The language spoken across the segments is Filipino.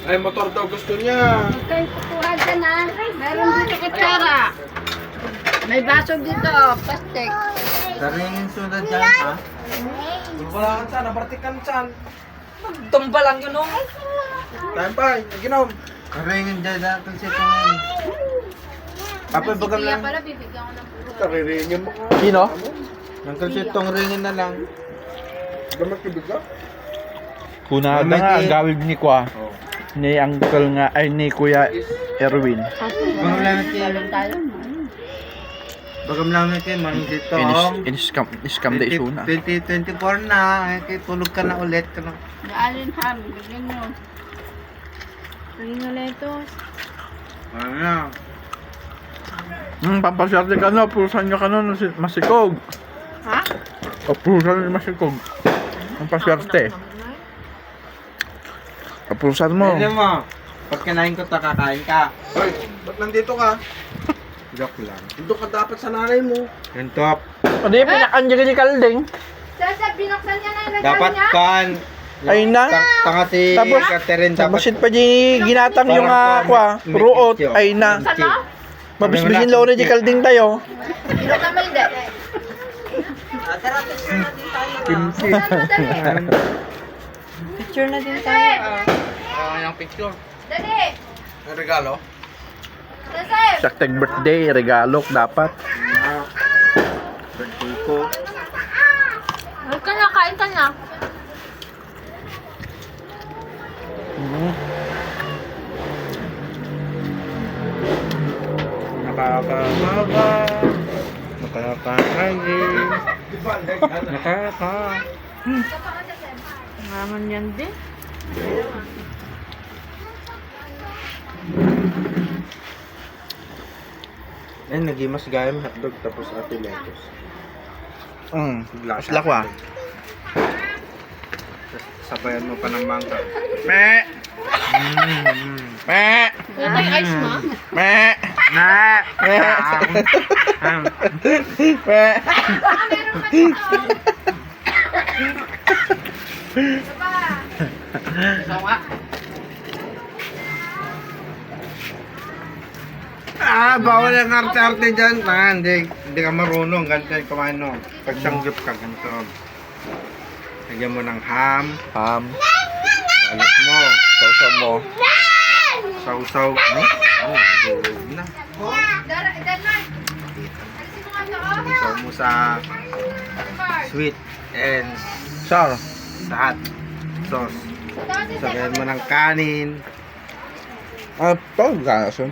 Ay, motor daw gusto niya. Okay, kukuha ka na. Meron dito kutsara. May baso dito, plastic. Daringin sunod dyan, ha? Wala ka saan, nabartikan saan. Tumba lang yun, oh. Tayo pa, naginom. Daringin dyan, kung sito ngayon. Apoy, bagam Kaya lang. pala, bibigyan ko ng puro. Kariringin mo ka. Sino? Ang kalsitong ringin na lang. Gamit kibig ka? Kunada nga, ang gawin ni Kwa. Ni Uncle nga, ay ni Kuya Erwin. Bagam lang natin. Bagam lang natin, manong dito. Iniscam da isuna. 2024 na, eh, tulog ka na ulit. Daalin ham, bigyan nyo. Tingin nga ito. Ano? Pampaswerte ka na, purusan nyo ka na masikog. Ha? O purusan nyo masikog. Pampaswerte. Kapurusan mo. Alam mo, pag kinain ko, kakain ka. Hoy, ba't nandito ka? Joke lang. Dito ka dapat sa nanay mo. Yung top. Ano yung pinakandyan ni Kalding? Sasa, binuksan niya na yung regalo Dapat niya. kan. Ayun na. Tanga si Tapos, Catherine. Dapat Masit pa di ginatang yung Kwa. Ruot. Ayun na. Mabisbisin lang na di Kalding tayo. Binuksan mo hindi. Kimchi. Picture na din tayo. Yung picture. Dali! Ang regalo? Sasa! Saktag birthday, regalok dapat. Birthday ko. Huwag ka na, kain ka na. Nakakababa. Nakakahangin. Nakaka. Naman yan din. Eh, nagimas gayam hotdog tapos ate lettuce. Sila Kwa. Sabayan mo pa ng mangga. Me! Me! Wala tayong ice mo? Me! Na! Me! Me! Meron pa dito. Bawal ang arte-arte dyan. Hindi ka marunong. Ganito yung kumain mo. Pag sanggip ka, ganito. Lagyan mo ng ham. Ham. Balat mo. Sausaw mo. Sausaw. Durog na. Denmark! Alisin mo nga ito, oh. Sausaw mo sa sweet and Sar. hot sauce. Lagyan mo ng kanin. Pag gaso.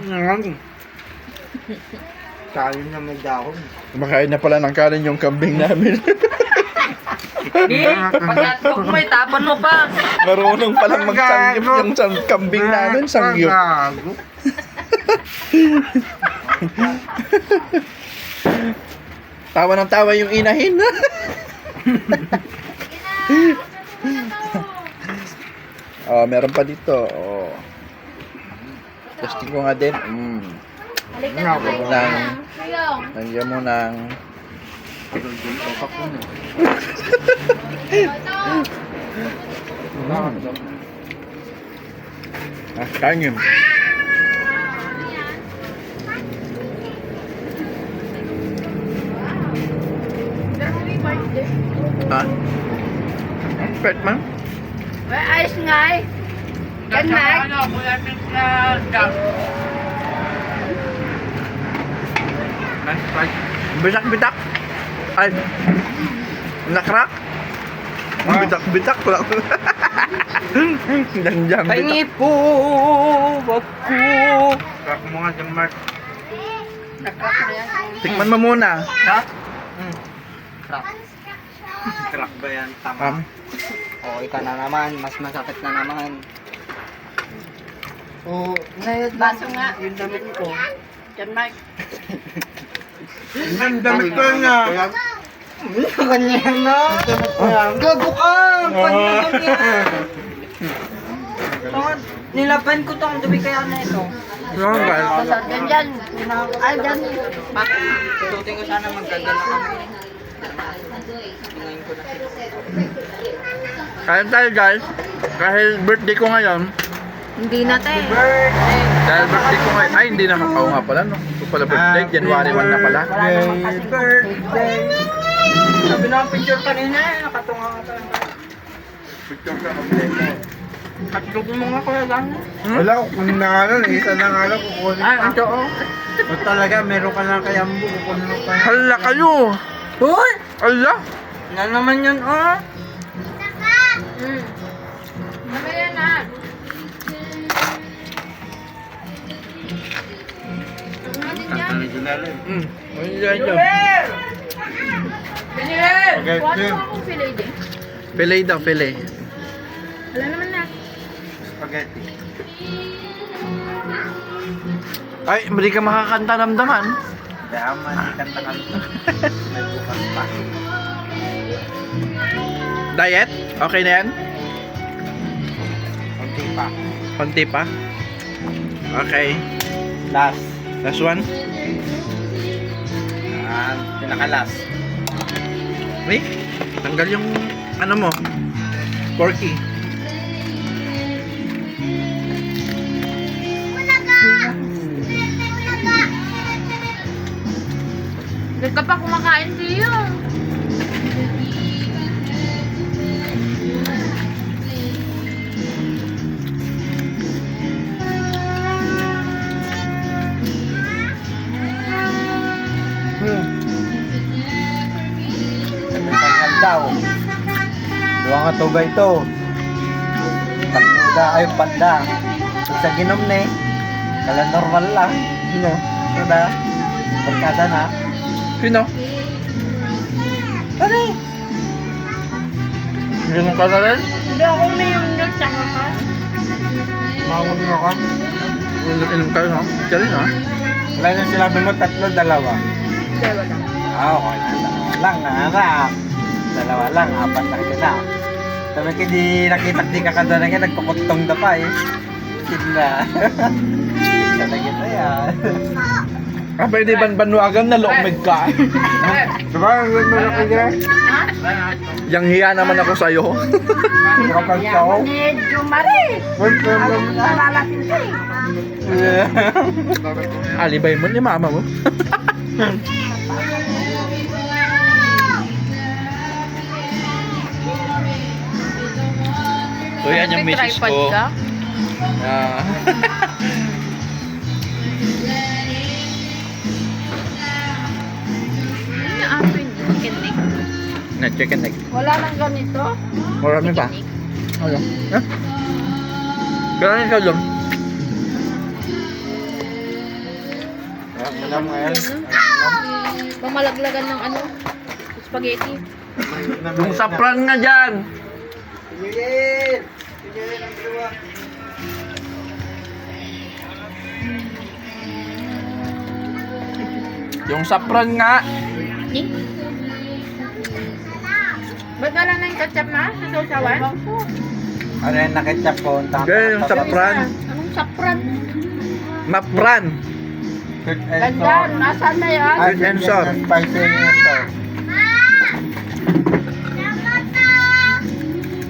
Kanin na may dahon. Kumakain na pala ng kanin yung kambing namin. Pag may tapan mo pa. Marunong palang magsanggip yung kambing namin. Sanggip. Gago. Tawa ng tawa yung inahin. Oh, meron pa dito. Oh. Testing ko nga din. Halika na kayo Lang. na. Kuyong. Nandiyan mo ng... kain yun. Happy birthday. Ha? Pet man? May ice nga eh. Denmark. Bitak-bitak. Ay. Nakrak. Bitak-bitak lang. Nandiyan Pahingi bitak. po ako. Kak mo nga dyan, Mark. Nakrak na yan. Tikman mo muna. Crack? Crack ba yan? Tama. Okay ka na naman. Mas masakit na naman. Oh, ngayon Baso nga. yung damit ko. Denmark. Ang damit ko nga. Ganyan na. Gago ka! Panyagan yan. Nilaban ko tong dumi kaya na ito. Ganyan. Ay, dyan. Tututin ko sana magdadala kami. Ngayon ko na. Kain tayo guys. Kahit birthday ko ngayon. Hindi na te. Dahil birthday ko ngayon. Ay, hindi na. Oo nga pala, no? Ito pala birthday. January 1 na pala. Birthday. Sabi na ang picture kanina eh, nakatunga ka talaga. Picture ka kompleto. Katlog mo nga kuya lang. Wala ko kung na ano, isa na nga lang kukunin Ay, ka. ang oo. O talaga, meron ka lang kayambo, kukunin mo pa. Hala kayo! Hoy! Ala! Na naman yun, oh. Mamaya na. Ayun yan yun. Okay, Kuha Tim. mo akong filet din. Filet daw, filet. Wala naman na. Spaghetti. Ay, hindi ka makakanta namdaman. Daman, kanta-kanta. May bukas pa. Diet? Okay na yan? Kunti pa. Konti pa? Okay. Last. Last one? Pinakalas. Uy, tanggal yung ano mo. Porky. Hindi ka pa kumakain siyo. Sangkal daw. Duwa nga to ba ito? Pagduda ay panda. Sa ginom na eh. Kala normal lang. Sino? Ito na. Barkada na. Sino? Ano eh? Hindi mo ka na rin? Hindi ako uminom nyo, tsaka ka. Mawag mo ka. Inom kayo, no? Siya rin, ha? Wala na sinabi mo, tatlo, dalawa. Hindi, wala. Okay na. Dalawa lang, anak. Dalawa lang, apat lang sila. Sabi ko, di nakita di ka kada na nga, nagkukutong na pa eh. Sila. Isa na kita yan. Ah, pwede banwagan na lumig ka. Diba, ang ganda na kaya? Yang hiya naman ako sa'yo. Kapag tao. Medyo mari. Nalalasin ka eh. Alibay mo ni mama mo. So yan yung May misis tripod ko. ka? Ah. Ano yung akin? Chicken neck. Na chicken neck. Wala nang ganito. Marami pa. Chicken neck. Ano? Ha? Kailangan ka doon. Alam mo yan. Pamalaglagan ng ano? Spaghetti. Yung sapran nga dyan. Tingin! Tingin ang dalawa. Yung sapran nga. Eh? Ba't wala na yung ketchup ma? Sa sausawan? Ano yung nakitap ko? Ganyan yung sapran. Anong sapran? Mapran. Ganyan, nasaan na yan? Sweet and sour. Spicy nito.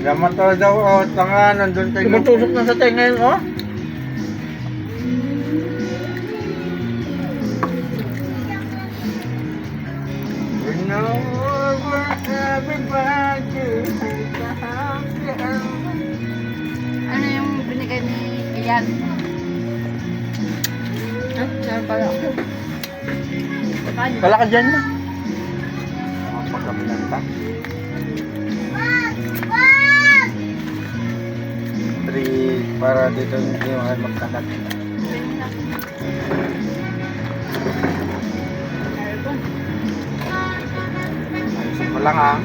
Yamato daw, oh, tanga, nandun tayo. Tumutusok na sa tenga yun, oh. We know everybody. Ano yung binigay ni Ian? Ha? Saan pala ako? Paano? Wala ka dyan na. Pagkabilan ka. 3 para dito hindi mo kayo magkakat. Ayusin mo lang ah.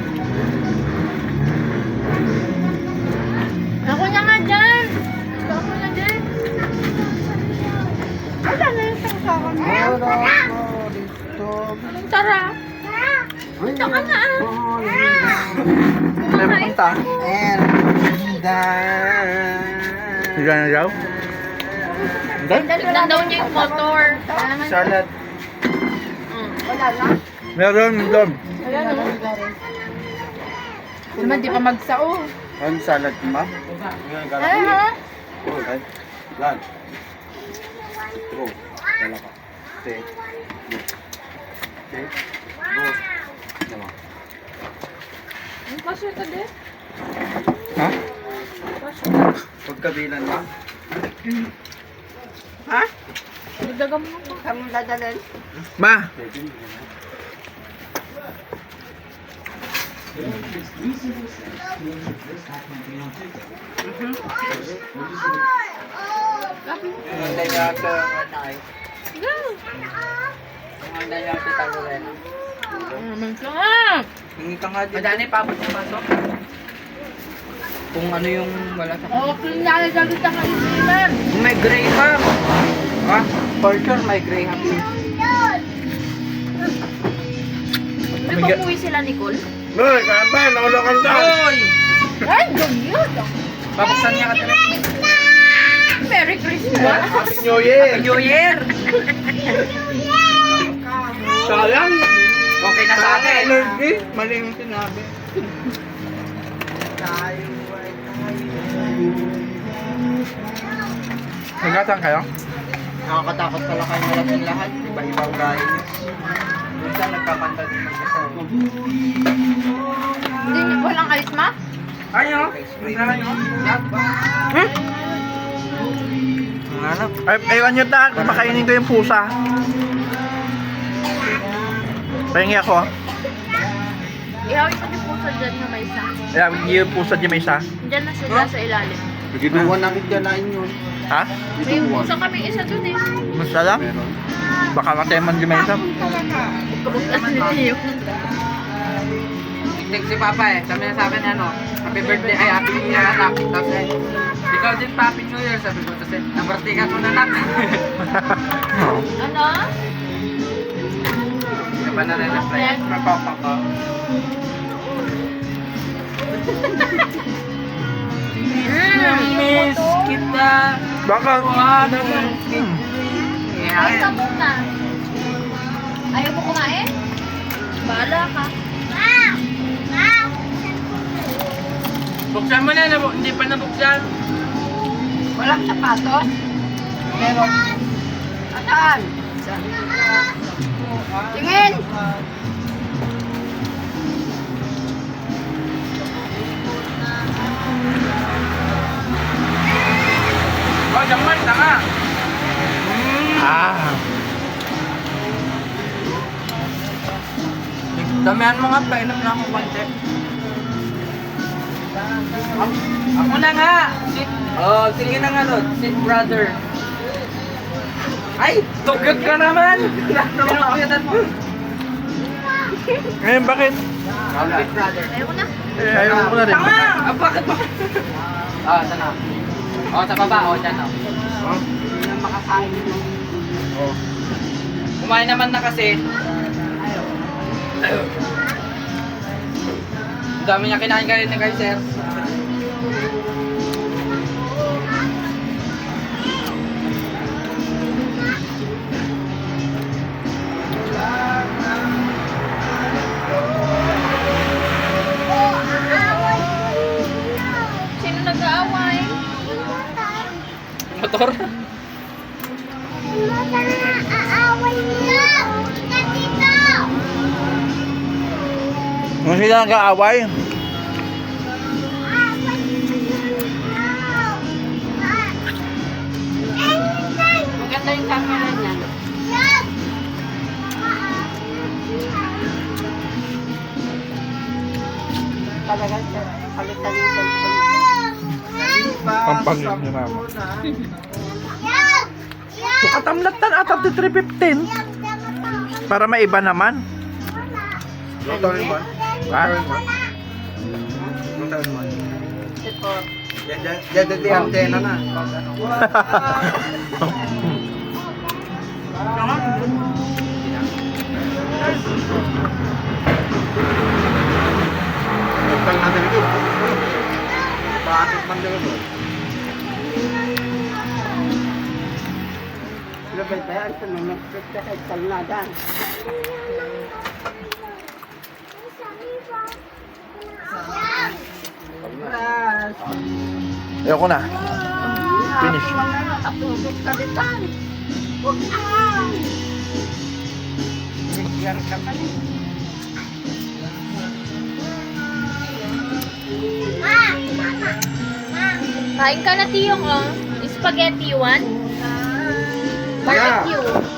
Ako na nga dyan! Ako na dyan! Wala na yung sausawan mo. Anong tara? Punta ka na ah! Ano yung punta? Higa na daw? Hindi? Tignan daw niya yung motor. Wala naman. Salad. Wala na? Meron doon. Wala na. Naman di pa magsao. Ang salad pa? Ngayon ka lang. Oh, lan. True. Dala ka. Te. Te. Go. Dama. Ang pasyo ka din. Ha? Pagkabilan ba? Ha? Dagam mo ko. Kamong dadalhin. Ma, Ang daya ka na ay. Ang daya ka talo rin. Naman ka. Hingi ka nga din. Madani pa abot sa pasok. Kung ano yung wala sa... Oo, pinagagalit ka kaisipan. May Graham. Ah, for sure may Graham. Di ba umuwi sila, Nicole? Noy, kapan, naulo kang daan. Hoy! Ay, ganyan. Babuksan niya ka talaga. Merry Christmas. Happy New Year. New Year! Sayang. Okay na sa akin. Energy. Mali yung sinabi. nagatan kayo? Nakakatakot pala kayo malasing lahat. Iba-iba ang gaya niyo. Minsan nagkakanta din mag-asawa. Hindi, walang alis, ma? Ayo! Ayo! Ang anak. Ay, aywan nyo ta, makainin ko yung pusa. Pahingi ako. Ihawin ko yung puso dyan yung may isa. Ayan, yung pusa dyan may isa. Dyan na sila sa ilalim. Ginuwan namin dyan na yun. Ha? May puso kami isa dun eh. Basta lang? Baka mateman dyan may isa. Kabuklas ni Tio. Tig si Papa eh. Sabi niya sa akin ano, Happy birthday, ay Happy New Year anak. Tapos eh, ikaw din pa Happy New Year. Sabi ko, tapos eh, na-birthday ka ko na anak. Ano? Hindi pa na-reflect. May papa ko. Miss kita. Baka. Ay, ka muna. Ayaw mo kumain? Bahala ka. Buksan mo na, hindi pa nabuksan. Walang sapatos? Meron. Ataan? Tingin! Oh, jaman, tanga. Ah. Damihan mo nga, painom na ako konti. Ako na nga! Sit. Oh, sige na nga, Lord. Sit, brother. Ay! Tugag ka naman! Pinukuyatan mo. Ngayon, bakit? Sit, brother. Ayaw ko na. Eh, ayaw ko na rin. Tanga! Ah, bakit ba? Ah, sana. Oh, sa baba. Oh, dyan. Oh. Hindi na makakain mo. Oh. Kumain naman na kasi. Ayaw. Ang dami niya kinain ka rin ni kay sir. Sino nag-aaway? Motor? Kung sila nag-aaway. Maganda yung camera niya. Talaga siya. Palitan yung cellphone. Ang pangit ni mama. So, katamlatan at 315. Para maiba naman. Ang taon mo? Ha? Ang taon mo? Ito. Yan di antena na. Pagpag natin ito. Bakit man dito? Sila ba tayo? Ito na Netflix ka kahit kalnadan. Ayoko na. Finish. Natutulog ka dito. Huwag na. Bigyan ka pa rin. Kain ka na, Tiyong, oh. Spaghetti one. Barbecue.